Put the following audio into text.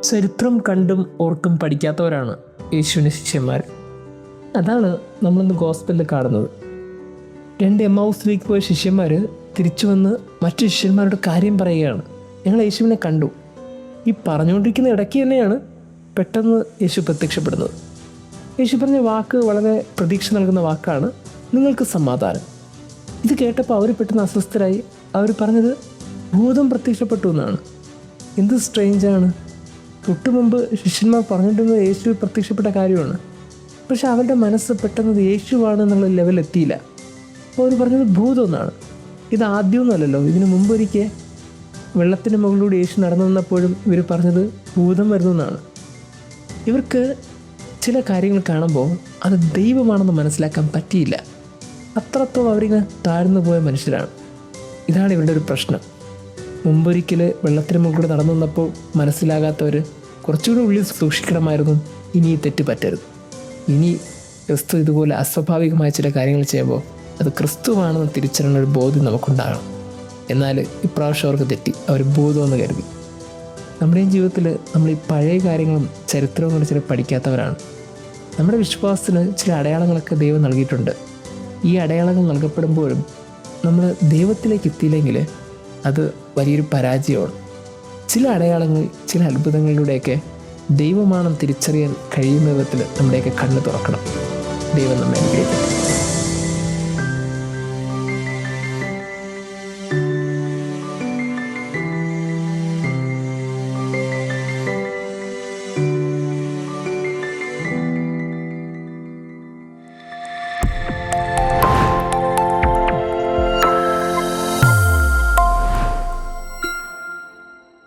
ചരിത്രം കണ്ടും ഓർത്തും പഠിക്കാത്തവരാണ് യേശുവിൻ്റെ ശിഷ്യന്മാർ. അതാണ് നമ്മളിന്ന് ഗോസ്പലിൽ കാണുന്നത്. 2 എമ്മൗസിലേക്ക് പോയ ശിഷ്യന്മാർ തിരിച്ചു വന്ന് മറ്റു ശിഷ്യന്മാരുടെ കാര്യം പറയുകയാണ്. ഞങ്ങൾ യേശുവിനെ കണ്ടു. ഈ പറഞ്ഞുകൊണ്ടിരിക്കുന്ന ഇടയ്ക്ക് തന്നെയാണ് പെട്ടെന്ന് യേശു പ്രത്യക്ഷപ്പെടുന്നത്. യേശു പറഞ്ഞ വാക്ക് വളരെ പ്രതീക്ഷ നൽകുന്ന വാക്കാണ്, നിങ്ങൾക്ക് സമാധാനം. ഇത് കേട്ടപ്പോൾ അവർ പെട്ടെന്ന് അസ്വസ്ഥരായി. അവർ പറഞ്ഞത് ഭൂതം പ്രത്യക്ഷപ്പെട്ടു എന്നാണ്. എന്ത് സ്ട്രേഞ്ചാണ്. തൊട്ടു മുമ്പ് ശിഷ്യന്മാർ പറഞ്ഞിട്ടുള്ളത് യേശു പ്രത്യക്ഷപ്പെട്ട കാര്യമാണ്. പക്ഷെ അവരുടെ മനസ്സ് പെട്ടെന്ന് യേശുവാണ് എന്നുള്ള ലെവലെത്തിയില്ല. അപ്പോൾ അവർ പറഞ്ഞത് ഭൂതം എന്നാണ്. ഇത് ആദ്യമൊന്നുമല്ലല്ലോ. ഇതിന് മുമ്പൊരിക്കൽ വെള്ളത്തിൻ്റെ മുകളിലൂടെ യേശു നടന്നു വന്നപ്പോഴും ഇവർ പറഞ്ഞത് ഭൂതം വരുന്നതെന്നാണ്. ഇവർക്ക് ചില കാര്യങ്ങൾ കാണുമ്പോൾ അത് ദൈവമാണെന്ന് മനസ്സിലാക്കാൻ പറ്റിയില്ല. അത്രത്തോളം അവരിങ്ങനെ താഴ്ന്നു പോയ മനുഷ്യരാണ്. ഇതാണ് ഇവരുടെ ഒരു പ്രശ്നം. മുമ്പൊരിക്കൽ വെള്ളത്തിന് മുകളിലൂടെ നടന്നു വന്നപ്പോൾ മനസ്സിലാകാത്തവർ കുറച്ചുകൂടി ഉള്ളിൽ സൂക്ഷിക്കണമായിരുന്നു. ഇനി ഈ തെറ്റ് പറ്റരുത്. ഇനി ക്രിസ്തു ഇതുപോലെ അസ്വാഭാവികമായ ചില കാര്യങ്ങൾ ചെയ്യുമ്പോൾ അത് ക്രിസ്തുവാണെന്ന് തിരിച്ചറിയുന്ന ഒരു ബോധ്യം നമുക്കുണ്ടാകണം. എന്നാൽ ഇപ്രാവശ്യം അവർക്ക് തെറ്റി. അവർ ഭൂതമെന്ന് കരുതി. നമ്മുടെയും ജീവിതത്തിൽ നമ്മൾ ഈ പഴയ കാര്യങ്ങളും ചരിത്രവും കൊണ്ട് ചില പഠിക്കാത്തവരാണ്. നമ്മുടെ വിശ്വാസത്തിന് ചില അടയാളങ്ങളൊക്കെ ദൈവം നൽകിയിട്ടുണ്ട്. ഈ അടയാളങ്ങൾ നൽകപ്പെടുമ്പോഴും നമ്മൾ ദൈവത്തിലേക്ക് എത്തിയില്ലെങ്കിൽ അത് വലിയൊരു പരാജയമാണ്. ചില അടയാളങ്ങൾ, ചില അത്ഭുതങ്ങളിലൂടെയൊക്കെ ദൈവമാണെന്ന് തിരിച്ചറിയാൻ കഴിയുന്ന വിധത്തിൽ നമ്മുടെയൊക്കെ കണ്ണ് തുറക്കണം. ദൈവം നമ്മെ അനുഗ്രഹിക്കട്ടെ.